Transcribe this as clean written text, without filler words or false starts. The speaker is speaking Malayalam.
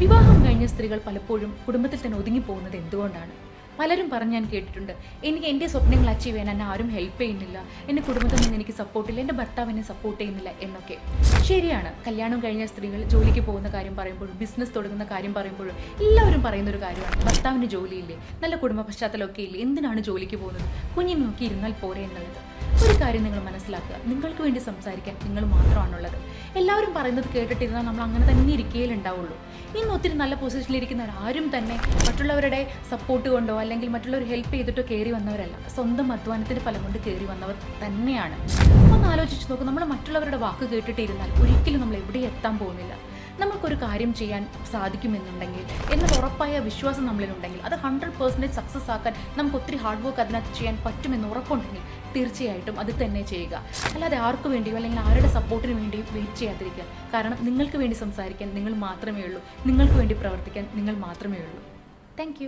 വിവാഹം കഴിഞ്ഞ സ്ത്രീകൾ പലപ്പോഴും കുടുംബത്തിൽ തന്നെ ഒതുങ്ങിപ്പോകുന്നത് എന്തുകൊണ്ടാണ്? പലരും പറഞ്ഞ് ഞാൻ കേട്ടിട്ടുണ്ട്, എനിക്ക് എൻ്റെ സ്വപ്നങ്ങൾ അച്ചീവ് ചെയ്യാൻ എന്നെ ആരും ഹെൽപ്പ് ചെയ്യുന്നില്ല, എൻ്റെ കുടുംബത്തിൽ നിന്ന് എനിക്ക് സപ്പോർട്ടില്ല, എൻ്റെ ഭർത്താവ് എന്നെ സപ്പോർട്ട് ചെയ്യുന്നില്ല എന്നൊക്കെ. ശരിയാണ്, കല്യാണം കഴിഞ്ഞ സ്ത്രീകൾ ജോലിക്ക് പോകുന്ന കാര്യം പറയുമ്പോഴും ബിസിനസ് തുടങ്ങുന്ന കാര്യം പറയുമ്പോഴും എല്ലാവരും പറയുന്ന ഒരു കാര്യമാണ്, ഭർത്താവിന് ജോലിയില്ലേ, നല്ല കുടുംബ പശ്ചാത്തലമൊക്കെ ഇല്ലേ, എന്തിനാണ് ജോലിക്ക് പോകുന്നത്, കുഞ്ഞിനെ നോക്കി ഇരുന്നാൽ പോരെ എന്നുള്ളത്. ഒരു കാര്യം നിങ്ങൾ മനസ്സിലാക്കുക, നിങ്ങൾക്ക് വേണ്ടി സംസാരിക്കാൻ നിങ്ങൾ മാത്രമാണുള്ളത്. എല്ലാവരും പറയുന്നത് കേട്ടിട്ടിരുന്നാൽ നമ്മൾ അങ്ങനെ തന്നെ ഇരിക്കുകയിലുണ്ടാവുള്ളൂ. ഇന്ന് ഒത്തിരി നല്ല പൊസിഷനിലിരിക്കുന്നവർ ആരും തന്നെ മറ്റുള്ളവരുടെ സപ്പോർട്ട് കൊണ്ടോ അല്ലെങ്കിൽ മറ്റുള്ളവർ ഹെൽപ്പ് ചെയ്തിട്ടോ കയറി വന്നവരല്ല, സ്വന്തം അധ്വാനത്തിൻ്റെ ഫലം കൊണ്ട് കയറി വന്നവർ തന്നെയാണ്. ഒന്ന് ആലോചിച്ച് നോക്കും, നമ്മൾ മറ്റുള്ളവരുടെ വാക്ക് കേട്ടിട്ടിരുന്നാൽ ഒരിക്കലും നമ്മൾ എവിടെയും എത്താൻ പോകുന്നില്ല. നമുക്കൊരു കാര്യം ചെയ്യാൻ സാധിക്കുമെന്നുണ്ടെങ്കിൽ എന്നുള്ള ഉറപ്പായ വിശ്വാസം നമ്മളിലുണ്ടെങ്കിൽ അത് 100% സക്സസ് ആക്കാൻ നമുക്ക് ഒത്തിരി ഹാർഡ് വർക്ക് അതിനകത്ത് ചെയ്യാൻ പറ്റുമെന്ന് ഉറപ്പുണ്ടെങ്കിൽ തീർച്ചയായിട്ടും അത് തന്നെ ചെയ്യുക. അല്ലാതെ ആർക്കു വേണ്ടിയോ അല്ലെങ്കിൽ ആരുടെ സപ്പോർട്ടിന് വേണ്ടിയോ വെയിറ്റ് ചെയ്യാതിരിക്കുക. കാരണം നിങ്ങൾക്ക് വേണ്ടി സംസാരിക്കാൻ നിങ്ങൾ മാത്രമേ ഉള്ളൂ, നിങ്ങൾക്ക് വേണ്ടി പ്രവർത്തിക്കാൻ നിങ്ങൾ മാത്രമേ ഉള്ളൂ. താങ്ക്